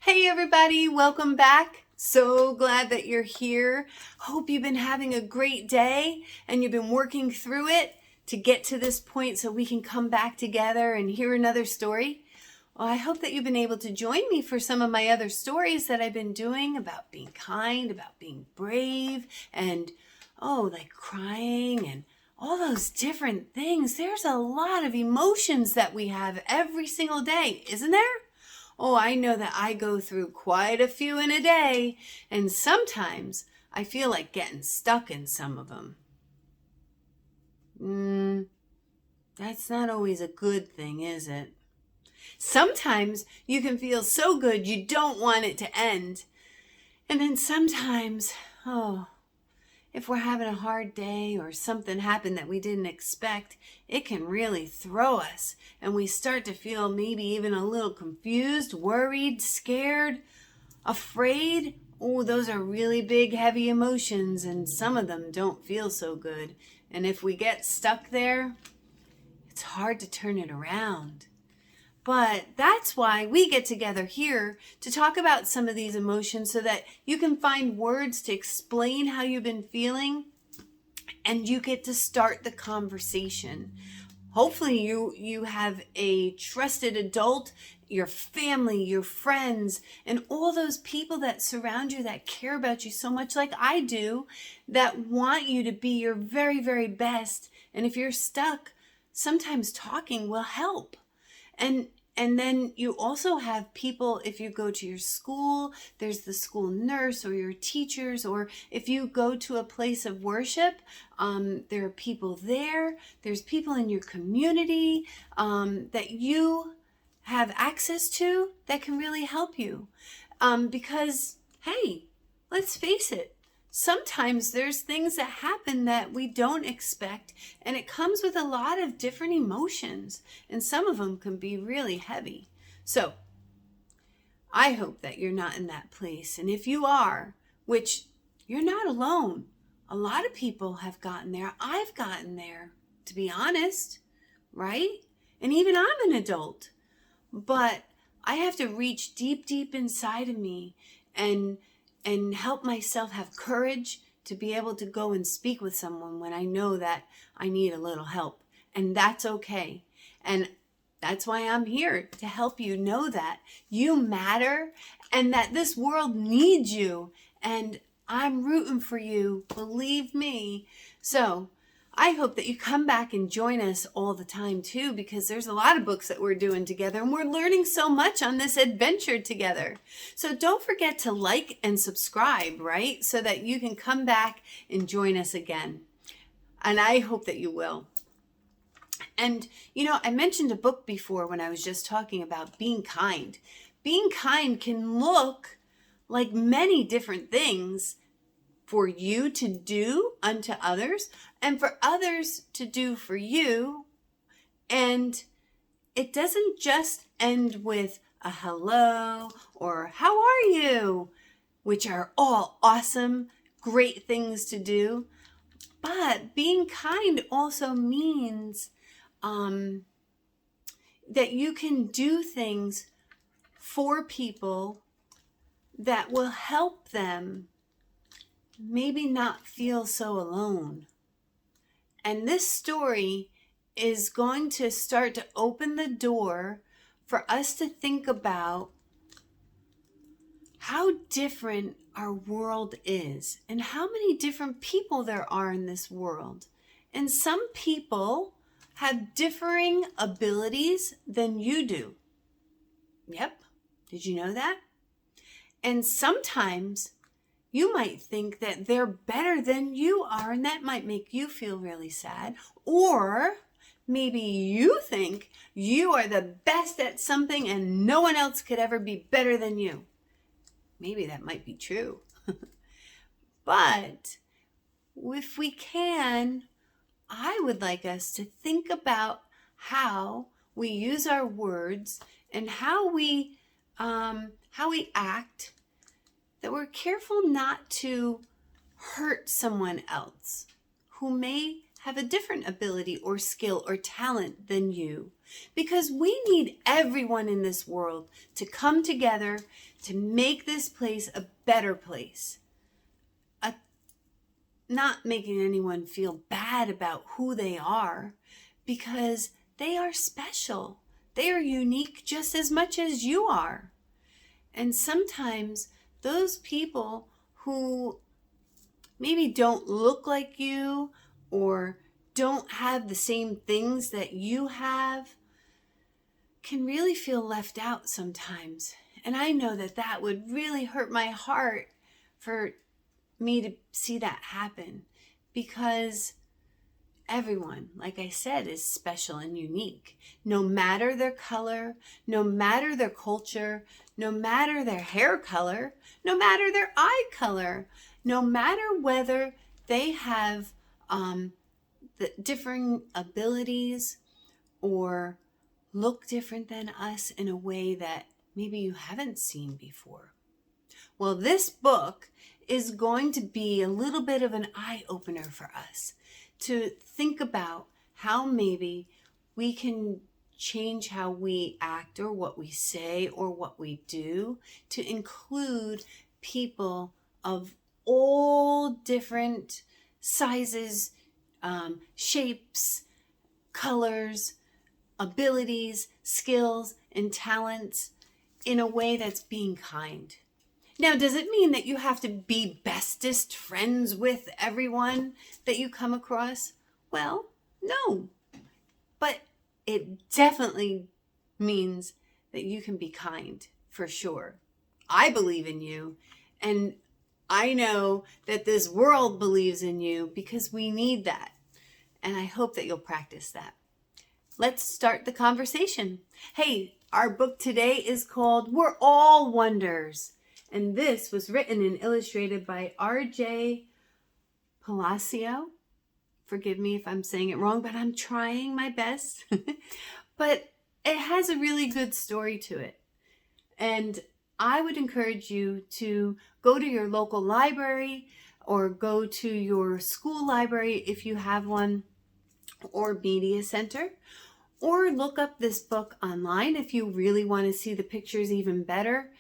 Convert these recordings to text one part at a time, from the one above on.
Hey everybody, welcome back. So glad that you're here. Hope you've been having a great day and you've been working through it to get to this point so we can come back together and hear another story. Well, I hope that you've been able to join me for some of my other stories that I've been doing about being kind, about being brave, and like crying and all those different things. There's a lot of emotions that we have every single day, isn't there? Oh, I know that I go through quite a few in a day, and sometimes I feel like getting stuck in some of them. That's not always a good thing, is it? Sometimes you can feel so good you don't want it to end. And then sometimes, if we're having a hard day or something happened that we didn't expect, it can really throw us. And we start to feel maybe even a little confused, worried, scared, afraid. Oh, those are really big, heavy emotions, and some of them don't feel so good. And if we get stuck there, it's hard to turn it around. But that's why we get together here to talk about some of these emotions so that you can find words to explain how you've been feeling and you get to start the conversation. Hopefully you have a trusted adult, your family, your friends, and all those people that surround you that care about you so much like I do, that want you to be your very, very best. And if you're stuck, sometimes talking will help. And then you also have people, if you go to your school, there's the school nurse or your teachers, or if you go to a place of worship, there are people there. There's people in your community that you have access to that can really help you. Because, hey, let's face it, sometimes there's things that happen that we don't expect, and it comes with a lot of different emotions, and some of them can be really heavy. So I hope that you're not in that place. And if you are, which you're not alone, a lot of people have gotten there. I've gotten there, to be honest, right? And even I'm an adult, but I have to reach deep, deep inside of me and help myself have courage to be able to go and speak with someone when I know that I need a little help. And that's okay. And that's why I'm here, to help you know that you matter and that this world needs you. And I'm rooting for you, believe me. So I hope that you come back and join us all the time too, because there's a lot of books that we're doing together and we're learning so much on this adventure together. So don't forget to like and subscribe, right? So that you can come back and join us again. And I hope that you will. And, I mentioned a book before when I was just talking about being kind. Being kind can look like many different things for you to do unto others and for others to do for you. And it doesn't just end with a hello or how are you, which are all awesome, great things to do. But being kind also means that you can do things for people that will help them maybe not feel so alone. And this story is going to start to open the door for us to think about how different our world is and how many different people there are in this world. And some people have differing abilities than you do. Yep. Did you know that? And sometimes you might think that they're better than you are, and that might make you feel really sad. Or maybe you think you are the best at something and no one else could ever be better than you. Maybe that might be true. But if we can, I would like us to think about how we use our words and how we act, that we're careful not to hurt someone else who may have a different ability or skill or talent than you, because we need everyone in this world to come together to make this place a better place. Not making anyone feel bad about who they are, because they are special. They are unique just as much as you are. And sometimes those people who maybe don't look like you or don't have the same things that you have can really feel left out sometimes. And I know that that would really hurt my heart for me to see that happen, because everyone, like I said, is special and unique. No matter their color, no matter their culture, no matter their hair color, no matter their eye color, no matter whether they have the differing abilities or look different than us in a way that maybe you haven't seen before. Well, this book is going to be a little bit of an eye-opener for us to think about how maybe we can change how we act or what we say or what we do to include people of all different sizes, shapes, colors, abilities, skills, and talents in a way that's being kind. Now, does it mean that you have to be bestest friends with everyone that you come across? Well, no. But it definitely means that you can be kind, for sure. I believe in you, and I know that this world believes in you, because we need that. And I hope that you'll practice that. Let's start the conversation. Hey, our book today is called We're All Wonders. And this was written and illustrated by R.J. Palacio. Forgive me if I'm saying it wrong, but I'm trying my best. But it has a really good story to it. And I would encourage you to go to your local library or go to your school library if you have one, or media center, or look up this book online if you really want to see the pictures even better.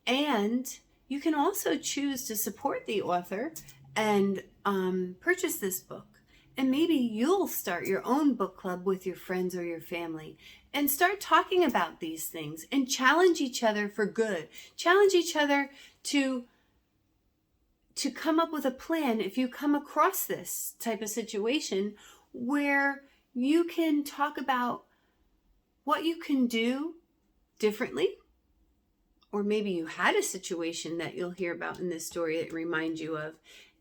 And you can also choose to support the author and purchase this book. And maybe you'll start your own book club with your friends or your family and start talking about these things and challenge each other for good. Challenge each other to come up with a plan if you come across this type of situation, where you can talk about what you can do differently. Or maybe you had a situation that you'll hear about in this story that reminds you of.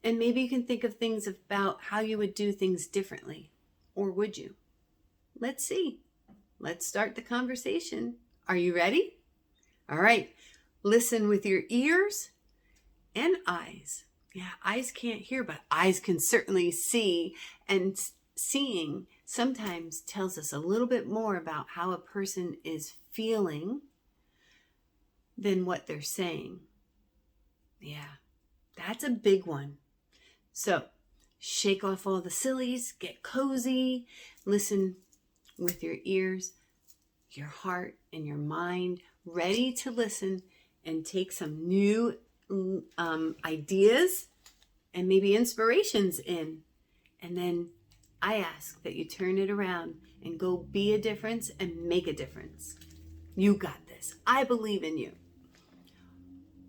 And maybe you can think of things about how you would do things differently. Or would you? Let's see. Let's start the conversation. Are you ready? All right. Listen with your ears and eyes. Yeah, eyes can't hear, but eyes can certainly see. And seeing sometimes tells us a little bit more about how a person is feeling than what they're saying. Yeah, that's a big one. So shake off all the sillies, get cozy, listen with your ears, your heart, and your mind, ready to listen and take some new ideas and maybe inspirations in. And then I ask that you turn it around and go be a difference and make a difference. You got this. I believe in you.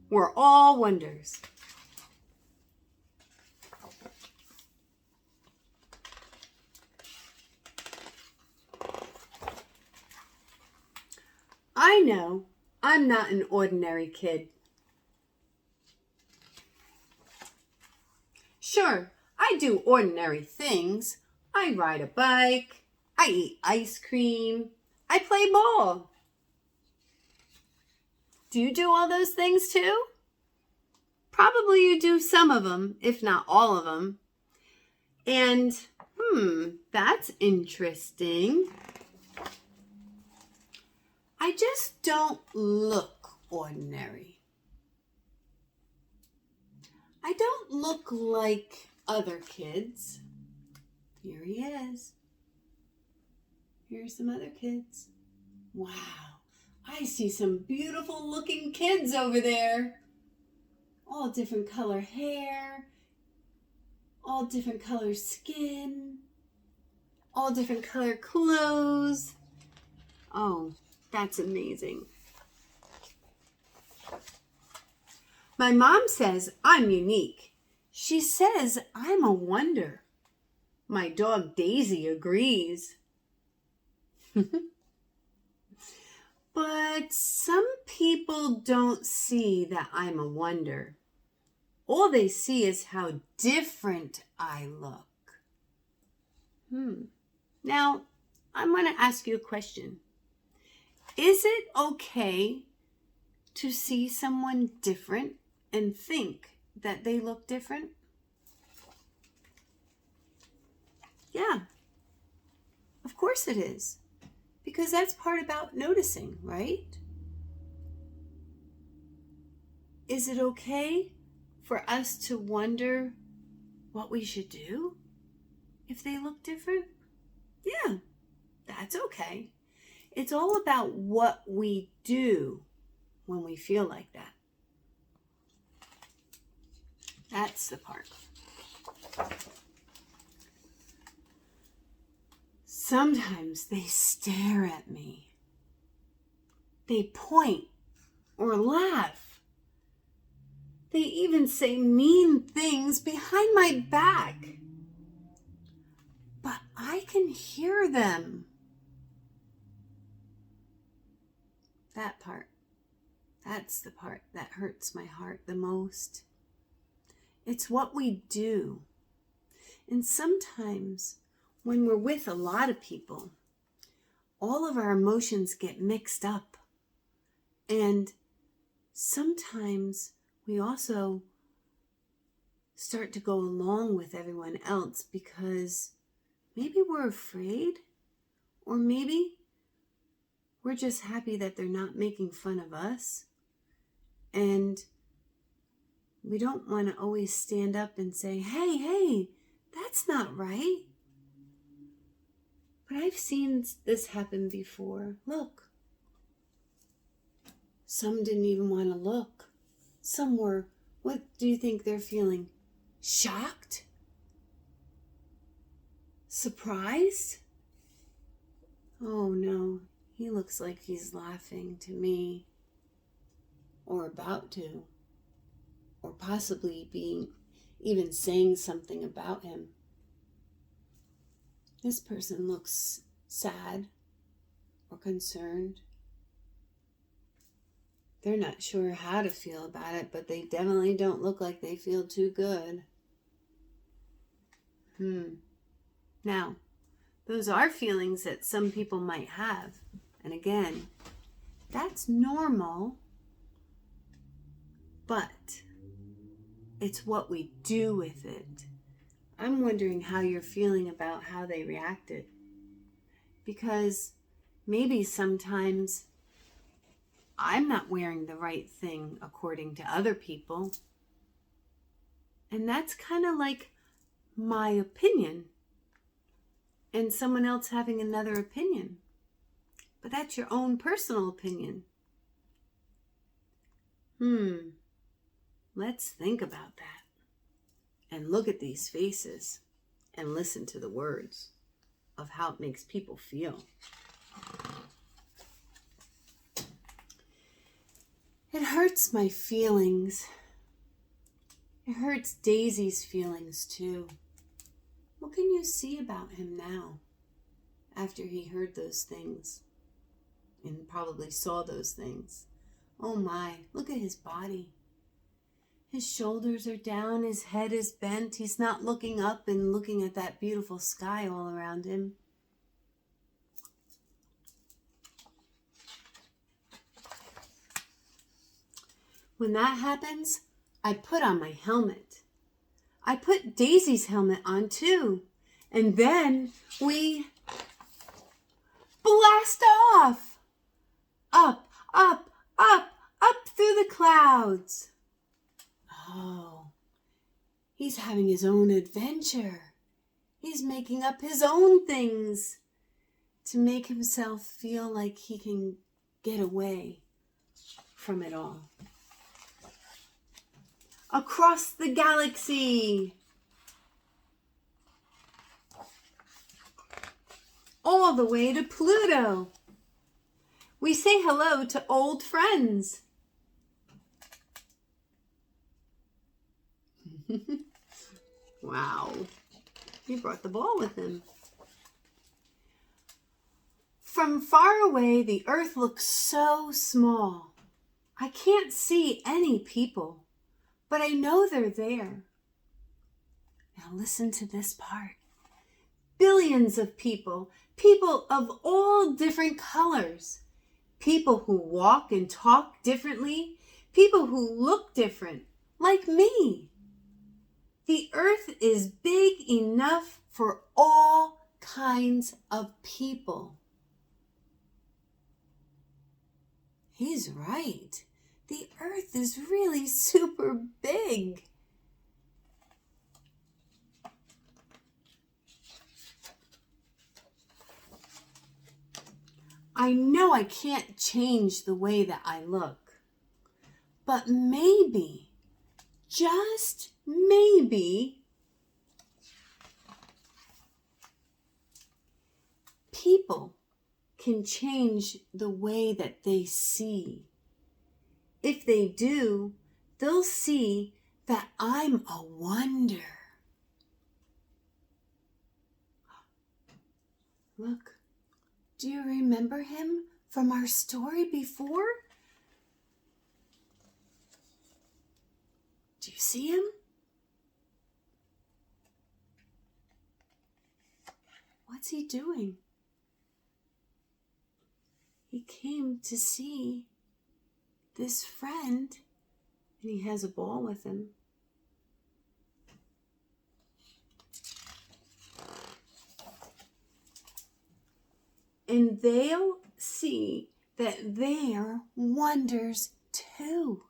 We're all wonders. I know I'm not an ordinary kid. Sure, I do ordinary things. I ride a bike. I eat ice cream. I play ball. Do you do all those things too? Probably you do some of them, if not all of them. And, that's interesting. I just don't look ordinary. I don't look like other kids. Here he is. Here's some other kids. Wow, I see some beautiful looking kids over there. All different color hair, all different color skin, all different color clothes. Oh, that's amazing. My mom says I'm unique. She says I'm a wonder. My dog Daisy agrees. But some people don't see that I'm a wonder. All they see is how different I look. Now, I'm going to ask you a question. Is it okay to see someone different and think that they look different? Yeah, of course it is. Because that's part about noticing, right? Is it okay for us to wonder what we should do if they look different? Yeah, that's okay. It's all about what we do when we feel like that. That's the part. Sometimes they stare at me. They point or laugh. They even say mean things behind my back. But I can hear them. That part. That's the part that hurts my heart the most. It's what we do. And sometimes when we're with a lot of people, all of our emotions get mixed up. And sometimes we also start to go along with everyone else because maybe we're afraid, or maybe we're just happy that they're not making fun of us. And we don't want to always stand up and say, hey, that's not right. But I've seen this happen before. Look. Some didn't even want to look. Some were, what do you think they're feeling? Shocked? Surprised? Oh no, he looks like he's laughing to me. Or about to. Or possibly being, even saying something about him. This person looks sad or concerned. They're not sure how to feel about it, but they definitely don't look like they feel too good. Now, those are feelings that some people might have. And again, that's normal, but it's what we do with it. I'm wondering how you're feeling about how they reacted. Because maybe sometimes I'm not wearing the right thing according to other people. And that's kind of like my opinion and someone else having another opinion. But that's your own personal opinion. Let's think about that. And look at these faces and listen to the words of how it makes people feel. It hurts my feelings. It hurts Daisy's feelings too. What can you see about him now after he heard those things and probably saw those things? Oh my, look at his body. His shoulders are down, his head is bent. He's not looking up and looking at that beautiful sky all around him. When that happens, I put on my helmet. I put Daisy's helmet on too. And then we blast off. Up, up, up, up through the clouds. Oh, he's having his own adventure. He's making up his own things to make himself feel like he can get away from it all. Across the galaxy, all the way to Pluto, we say hello to old friends. Wow, he brought the ball with him. From far away, the earth looks so small. I can't see any people, but I know they're there. Now listen to this part. Billions of people, people of all different colors, people who walk and talk differently, people who look different, like me. The earth is big enough for all kinds of people. He's right. The earth is really super big. I know I can't change the way that I look, but maybe, just maybe, people can change the way that they see. If they do, they'll see that I'm a wonder. Look, do you remember him from our story before? Do you see him? What's he doing? He came to see this friend, and he has a ball with him. And they'll see that they're wonders too.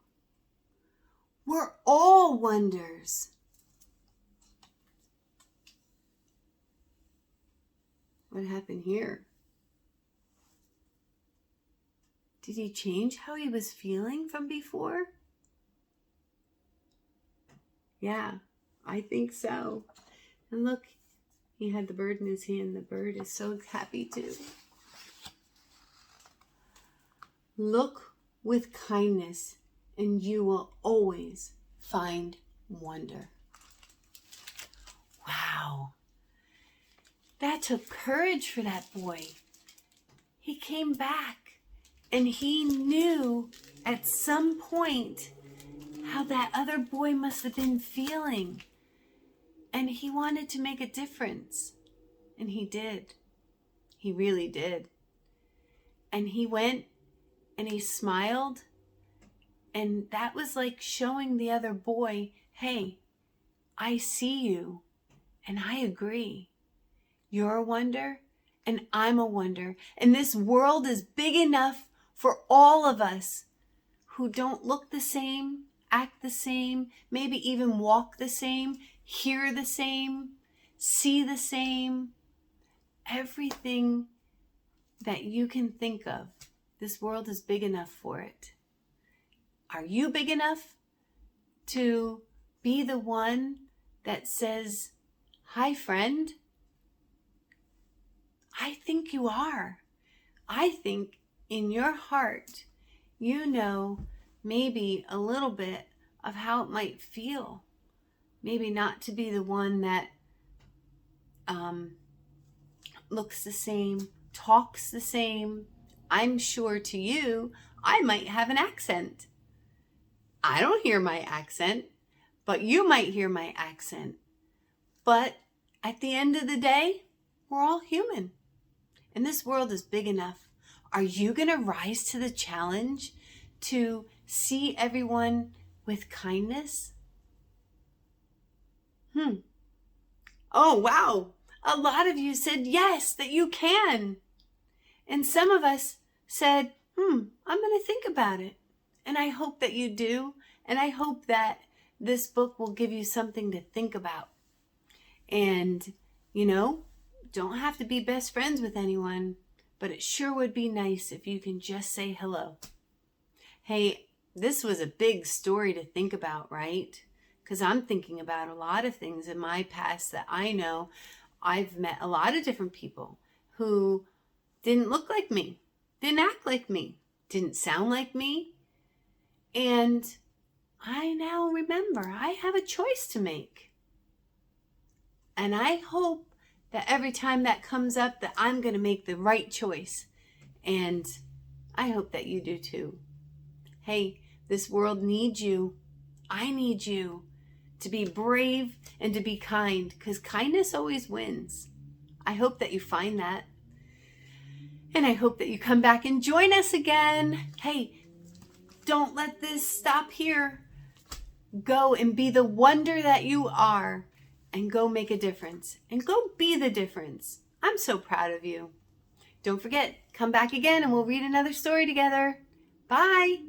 We're all wonders. What happened here? Did he change how he was feeling from before? Yeah, I think so. And look, he had the bird in his hand. The bird is so happy too. Look with kindness, and you will always find wonder. Wow. That took courage for that boy. He came back, and he knew at some point how that other boy must have been feeling. And he wanted to make a difference. And he did. He really did. And he went and he smiled. And that was like showing the other boy, hey, I see you. And I agree. You're a wonder and I'm a wonder. And this world is big enough for all of us who don't look the same, act the same, maybe even walk the same, hear the same, see the same. Everything that you can think of, this world is big enough for it. Are you big enough to be the one that says, hi, friend? I think you are. I think in your heart, you know maybe a little bit of how it might feel. Maybe not to be the one that looks the same, talks the same. I'm sure to you, I might have an accent. I don't hear my accent, but you might hear my accent. But at the end of the day, we're all human. And this world is big enough. Are you going to rise to the challenge to see everyone with kindness? Oh, wow. A lot of you said yes, that you can. And some of us said, I'm going to think about it. And I hope that you do. And I hope that this book will give you something to think about. And You know, don't have to be best friends with anyone, but it sure would be nice if you can just say hello. Hey, this was a big story to think about, right? Because I'm thinking about a lot of things in my past that I know. I've met a lot of different people who didn't look like me, didn't act like me, didn't sound like me. And I now remember I have a choice to make. And I hope that every time that comes up that I'm going to make the right choice. And I hope that you do too. Hey, this world needs you. I need you to be brave and to be kind, because kindness always wins. I hope that you find that. And I hope that you come back and join us again. Hey, don't let this stop here. Go and be the wonder that you are, and go make a difference, and go be the difference. I'm so proud of you. Don't forget, come back again and we'll read another story together. Bye.